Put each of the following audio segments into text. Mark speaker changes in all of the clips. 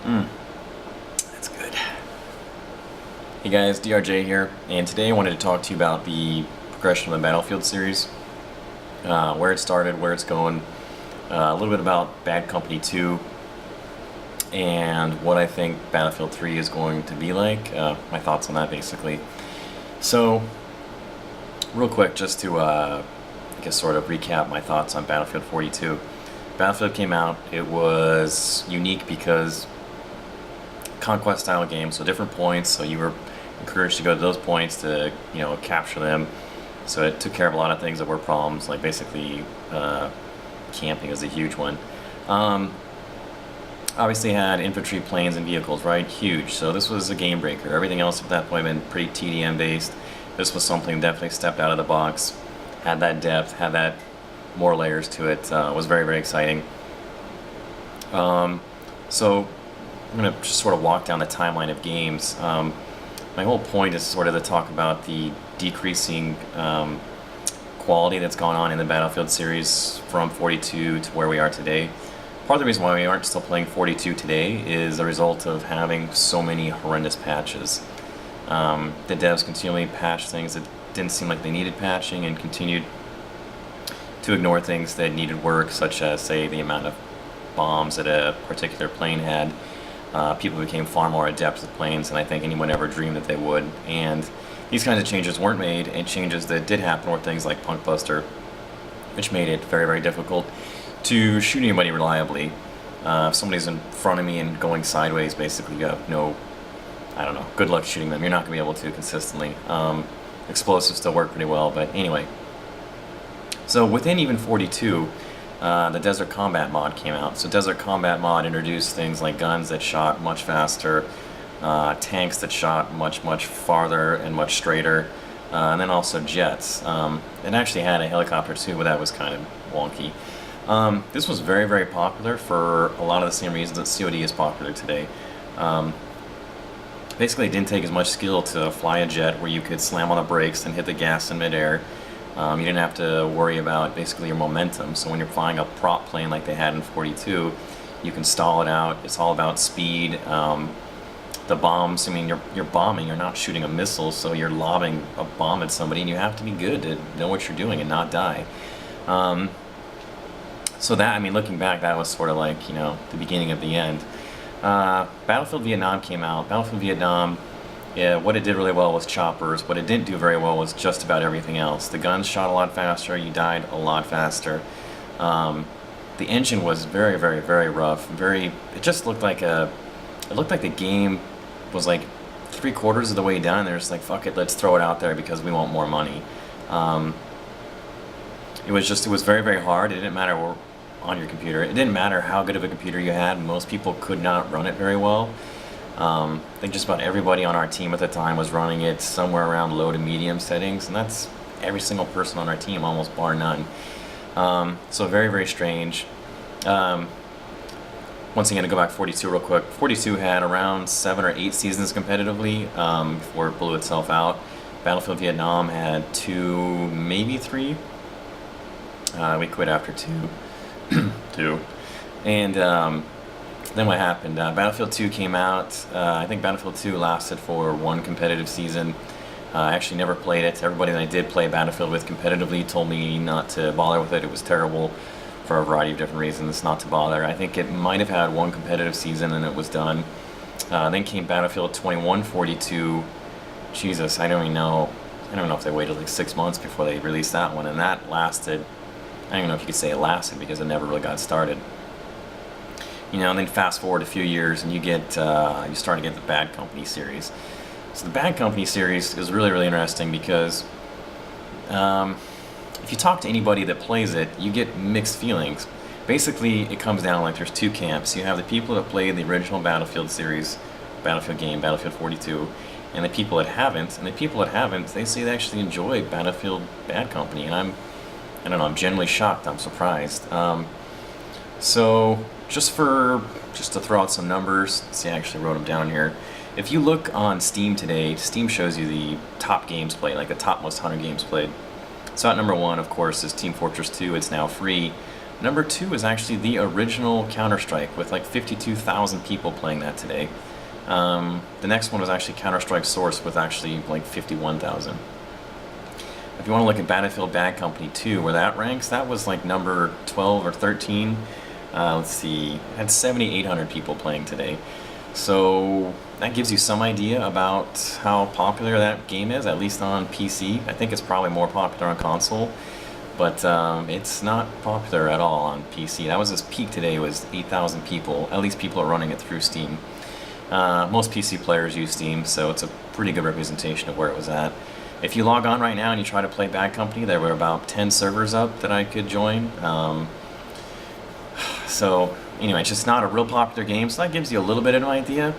Speaker 1: That's good. Hey guys, DRJ here, and today I wanted to talk to you about the progression of the Battlefield series, where it started, where it's going, a little bit about Bad Company 2, and what I think Battlefield 3 is going to be like, my thoughts on that basically. So, real quick, just to I guess sort of recap my thoughts on Battlefield 42. Battlefield came out, it was unique because conquest style game, so different points, so you were encouraged to go to those points to, you know, capture them. So it took care of a lot of things that were problems, like basically camping is a huge one. Obviously had infantry, planes, and vehicles, right? Huge. So this was a game breaker. Everything else at that point had been pretty TDM based. This was something definitely stepped out of the box, had that depth, had that more layers to it. Was very, very exciting. So I'm going to just sort of walk down the timeline of games. My whole point is sort of to talk about the decreasing quality that's gone on in the Battlefield series from 42 to where we are today. Part of the reason why we aren't still playing 42 today is a result of having so many horrendous patches. The devs continually patched things that didn't seem like they needed patching and continued to ignore things that needed work, such as, say, the amount of bombs that a particular plane had. People became far more adept with planes than I think anyone ever dreamed that they would. And these kinds of changes weren't made, and changes that did happen were things like Punk Buster, which made it very, very difficult to shoot anybody reliably. If somebody's in front of me and going sideways, basically you have no, I don't know, good luck shooting them. You're not going to be able to consistently. Explosives still work pretty well, but anyway. So within even 42, the Desert Combat mod came out. So Desert Combat mod introduced things like guns that shot much faster, tanks that shot much, much farther and much straighter, and then also jets. It actually had a helicopter too, but that was kind of wonky. This was very, very popular for a lot of the same reasons that COD is popular today. Basically, it didn't take as much skill to fly a jet where you could slam on the brakes and hit the gas in midair. You didn't have to worry about basically your momentum. So when you're flying a prop plane like they had in 42, you can stall it out. It's all about speed. The bombs, I mean, you're bombing, you're not shooting a missile, so you're lobbing a bomb at somebody, and you have to be good to know what you're doing and not die. So that, I mean, looking back, that was sort of like, you know, the beginning of the end. Battlefield Vietnam came out. Battlefield Vietnam, yeah, what it did really well was choppers. What it didn't do very well was just about everything else. The guns shot a lot faster, you died a lot faster. The engine was very, very, very rough. It just looked like it looked like the game was like 3/4 of the way done. They're just like, fuck it, let's throw it out there because we want more money. It was very, very hard. It didn't matter on your computer. It didn't matter how good of a computer you had. Most people could not run it very well. I think just about everybody on our team at the time was running it somewhere around low to medium settings, and that's every single person on our team, almost bar none. So very, very strange. Once again, to go back 42 real quick, 42 had around 7 or 8 seasons competitively before it blew itself out. Battlefield Vietnam had 2, maybe 3. We quit after 2. And then what happened? Battlefield 2 came out. I think Battlefield 2 lasted for 1 competitive season. I actually never played it. Everybody that I did play Battlefield with competitively told me not to bother with it. It was terrible for a variety of different reasons, not to bother. I think it might have had 1 competitive season and it was done. Then came Battlefield 2142. Jesus, I don't even know if they waited like 6 months before they released that one, and that lasted, I don't even know if you could say it lasted because it never really got started. You know, and then fast forward a few years and you start to get the Bad Company series. So the Bad Company series is really, really interesting because if you talk to anybody that plays it, you get mixed feelings. Basically, it comes down like there's 2 camps. You have the people that played the original Battlefield series, Battlefield game, Battlefield 42, and the people that haven't. And the people that haven't, they say they actually enjoy Battlefield Bad Company, and I don't know, I'm genuinely shocked. I'm surprised. So just to throw out some numbers, see, I actually wrote them down here. If you look on Steam today, Steam shows you the top games played, like the top most 100 games played. So at number 1, of course, is Team Fortress 2. It's now free. Number 2 is actually the original Counter-Strike with like 52,000 people playing that today. The next one was actually Counter-Strike Source with actually like 51,000. If you want to look at Battlefield Bad Company 2, where that ranks, that was like number 12 or 13. Let's see, it had 7,800 people playing today. So that gives you some idea about how popular that game is, at least on PC. I think it's probably more popular on console, but it's not popular at all on PC. That was its peak today, was 8,000 people. At least people are running it through Steam. Most PC players use Steam, so it's a pretty good representation of where it was at. If you log on right now and you try to play Bad Company, there were about 10 servers up that I could join. So anyway, it's just not a real popular game, so that gives you a little bit of an idea.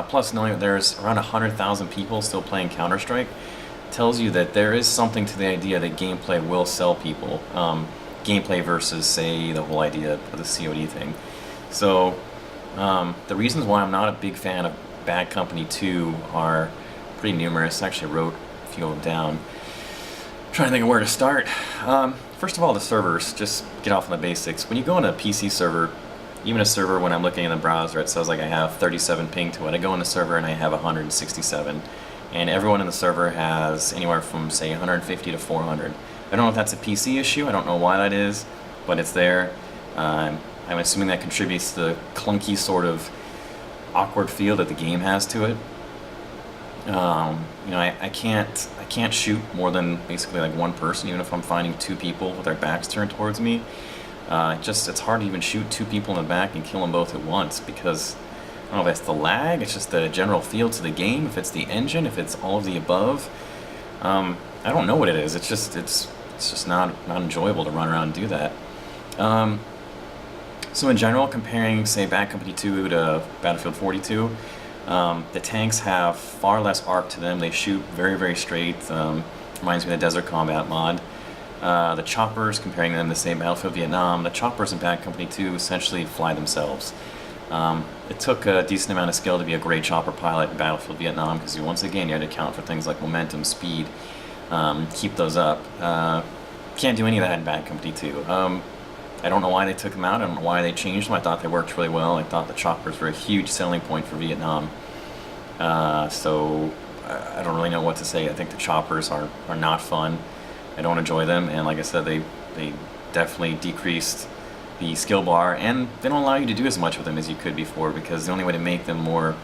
Speaker 1: Plus, knowing that there's around 100,000 people still playing Counter-Strike tells you that there is something to the idea that gameplay will sell people. Gameplay versus, say, the whole idea of the COD thing. So the reasons why I'm not a big fan of Bad Company 2 are pretty numerous. I actually wrote a few of them down. I'm trying to think of where to start. First of all, the servers. Just get off on the basics. When you go on a PC server, even a server when I'm looking in the browser, it says like I have 37 ping to it. I go in the server and I have 167. And everyone in the server has anywhere from, say, 150 to 400. I don't know if that's a PC issue. I don't know why that is, but it's there. I'm assuming that contributes to the clunky sort of awkward feel that the game has to it. You know, I can't shoot more than basically like one person, even if I'm finding two people with their backs turned towards me. It's hard to even shoot two people in the back and kill them both at once, because I don't know if it's the lag, it's just the general feel to the game, if it's the engine, if it's all of the above. I don't know what it is. It's just not enjoyable to run around and do that. So in general, comparing, say, Bad Company 2 to Battlefield 42, the tanks have far less arc to them. They shoot very, very straight. Reminds me of the Desert Combat mod. The choppers, comparing them to, say, Battlefield Vietnam, the choppers in Bad Company 2 essentially fly themselves. It took a decent amount of skill to be a great chopper pilot in Battlefield Vietnam, because once again you had to account for things like momentum, speed, keep those up. Can't do any of that in Bad Company 2. I don't know why they took them out. I don't know why they changed them. I thought they worked really well. I thought the choppers were a huge selling point for Vietnam. So I don't really know what to say. I think the choppers are not fun. I don't enjoy them, and like I said, they definitely decreased the skill bar, and they don't allow you to do as much with them as you could before, because the only way to make them more,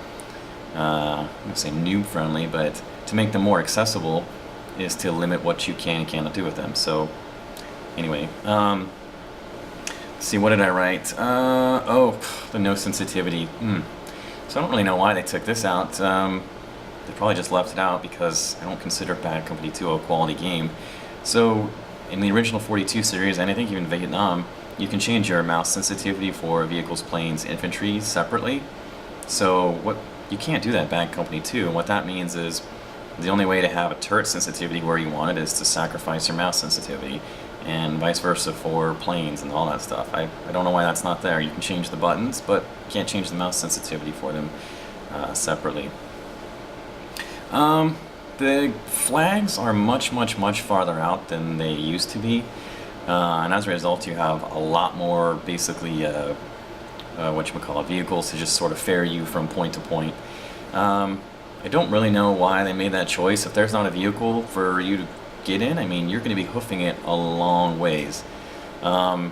Speaker 1: I'm going to say noob friendly, but to make them more accessible is to limit what you can and cannot do with them. So anyway, let's see, what did I write? Oh, the no sensitivity. So I don't really know why they took this out. They probably just left it out because I don't consider Bad Company 2 a quality game. So in the original 42 series, and I think even Vietnam, you can change your mouse sensitivity for vehicles, planes, infantry separately. So you can't do that in Bad Company 2, and what that means is the only way to have a turret sensitivity where you want it is to sacrifice your mouse sensitivity, and vice versa for planes and all that stuff. I don't know why that's not there. You can change the buttons, but you can't change the mouse sensitivity for them separately. The flags are much farther out than they used to be, and as a result you have a lot more basically vehicles to just sort of ferry you from point to point. I don't really know why they made that choice. If there's not a vehicle for you to get in, I mean, you're going to be hoofing it a long ways, and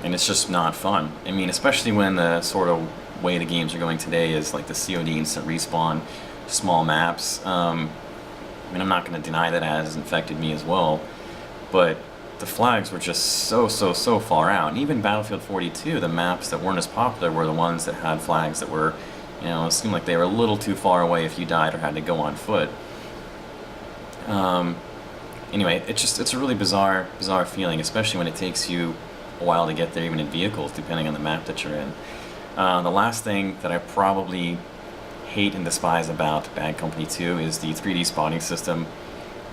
Speaker 1: it's just not fun. I mean, especially when the sort of way the games are going today is like the COD instant respawn, small maps. I mean, I'm not going to deny that has infected me as well, but the flags were just so far out. And even Battlefield 42, the maps that weren't as popular were the ones that had flags that were, you know, it seemed like they were a little too far away if you died or had to go on foot. Anyway, it's a really bizarre feeling, especially when it takes you a while to get there, even in vehicles, depending on the map that you're in. The last thing that I probably hate and despise about Bad Company 2 is the 3D spotting system,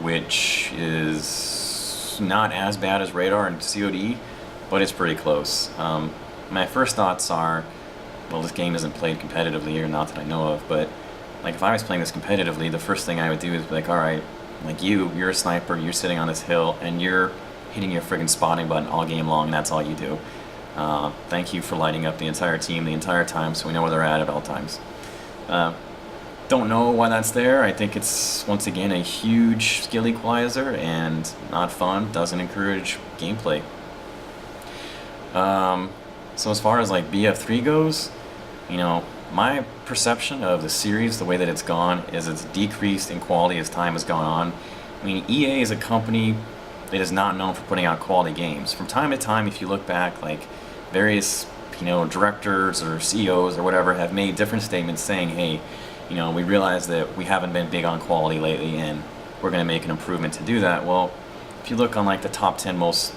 Speaker 1: which is not as bad as radar and COD, but it's pretty close. My first thoughts are, well, this game isn't played competitively, or not that I know of, but like if I was playing this competitively, the first thing I would do is be like, alright, like you're a sniper, you're sitting on this hill, and you're hitting your friggin' spotting button all game long, and that's all you do. Thank you for lighting up the entire team the entire time, so we know where they're at all times. Don't know why that's there. I think it's, once again, a huge skill equalizer and not fun, doesn't encourage gameplay. So as far as like BF3 goes, you know, my perception of the series, the way that it's gone, is it's decreased in quality as time has gone on. I mean, EA is a company that is not known for putting out quality games. From time to time, if you look back, like various, you know, directors or CEOs or whatever have made different statements saying, hey, you know, we realize that we haven't been big on quality lately and we're going to make an improvement to do that. Well, if you look on like the top 10 most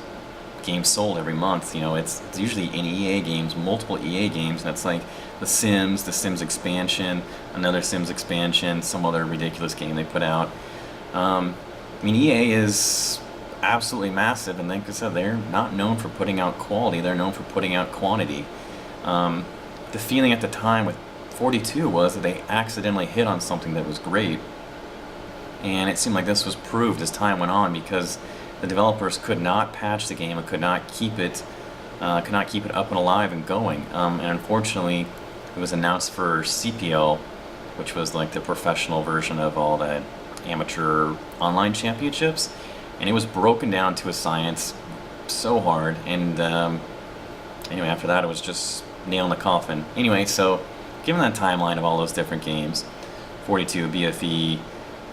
Speaker 1: games sold every month, you know, it's usually in EA games, multiple EA games, and it's like the Sims expansion, another Sims expansion, some other ridiculous game they put out. I mean, EA is absolutely massive, and like I said, they're not known for putting out quality, they're known for putting out quantity. The feeling at the time with 42 was that they accidentally hit on something that was great, and it seemed like this was proved as time went on because the developers could not patch the game and could not keep it up and alive and going. And unfortunately, it was announced for CPL, which was like the professional version of all the amateur online championships, and it was broken down to a science so hard. And anyway, after that, it was just nail in the coffin. Anyway, so given that timeline of all those different games, 42, BFE,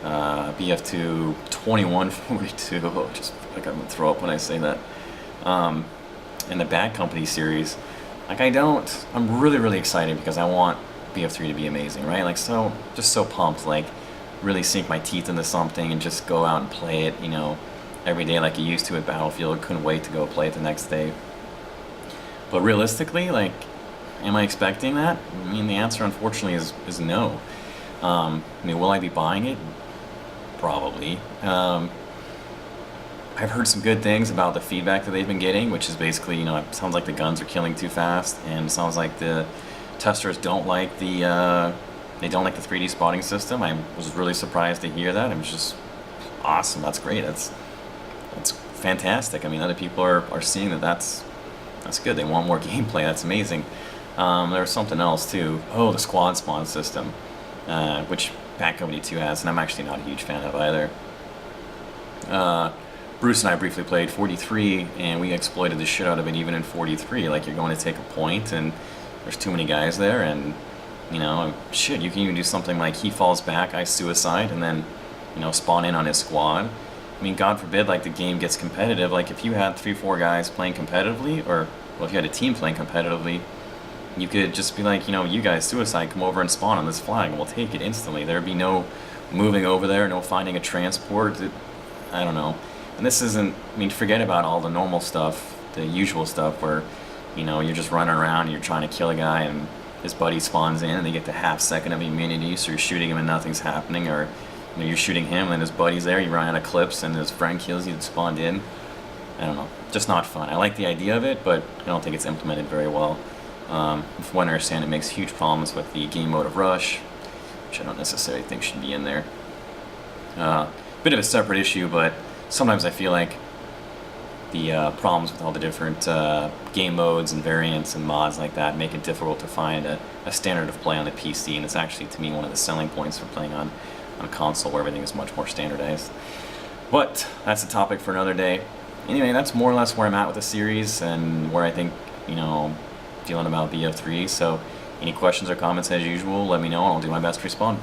Speaker 1: BF2, 21, 42, just feel like I'm gonna throw up when I say that, and the Bad Company series, like I'm really excited because I want BF3 to be amazing, right? Like, so, just so pumped, like, really sink my teeth into something and just go out and play it, you know, every day like you used to at Battlefield. Couldn't wait to go play it the next day. But realistically, like, am I expecting that? I mean, the answer, unfortunately, is no. I mean, will I be buying it? Probably. I've heard some good things about the feedback that they've been getting, which is basically, you know, it sounds like the guns are killing too fast, and it sounds like the testers don't like the 3D spotting system. I was really surprised to hear that. It was just awesome. That's great. That's fantastic. I mean, other people are seeing that's good. They want more gameplay. That's amazing. There was something else too. Oh, the squad spawn system, which Bad Company 2 has, and I'm actually not a huge fan of either. Bruce and I briefly played 43, and we exploited the shit out of it even in 43. Like, you're going to take a point, and there's too many guys there, and, you know, shit, you can even do something like he falls back, I suicide, and then, you know, spawn in on his squad. I mean, God forbid, like, the game gets competitive. Like, if you had 3-4 guys playing competitively, or, well, if you had a team playing competitively, you could just be like, you know, you guys suicide, come over and spawn on this flag, and we'll take it instantly. There'd be no moving over there, no finding a transport. I don't know. And this isn't, I mean, forget about all the normal stuff, the usual stuff where, you know, you're just running around and you're trying to kill a guy and his buddy spawns in and they get the half second of immunity, so you're shooting him and nothing's happening, or, you know, you're shooting him and his buddy's there, you run out of clips and his friend kills you and spawned in. I don't know, just not fun. I like the idea of it, but I don't think it's implemented very well. From what I understand, it makes huge problems with the game mode of Rush, which I don't necessarily think should be in there. Bit of a separate issue, but sometimes I feel like the problems with all the different game modes and variants and mods like that make it difficult to find a standard of play on the PC, and it's actually, to me, one of the selling points for playing on a console where everything is much more standardized. But that's a topic for another day. Anyway, that's more or less where I'm at with the series and where I think, you know, feeling about BF3. So any questions or comments, as usual, let me know and I'll do my best to respond.